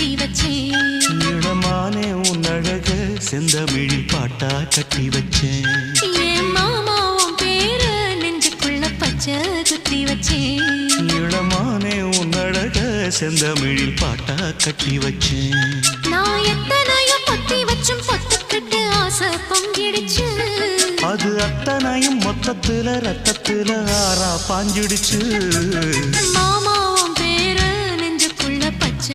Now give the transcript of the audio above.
குத்தி வச்சேன் இளமானே உன் அழக செந்தமிழில் பாட்டா கட்டி வச்சேன் என் மாமா உன் பேரு நெஞ்சுக்குள்ள பச்சை குத்தி வச்சேன் இளமானே உன் அழக செந்தமிழில் பாட்டா கட்டி வச்சேன் நான் எத்தனையோ பொத்தி வச்சும் பொத்துக்கிட்டு ஆசை பொங்கிடுச்சு அது அத்தனையும் மொத்தத்துல ரத்தத்துல ஆறா பாஞ்சிடுச்சு மாமா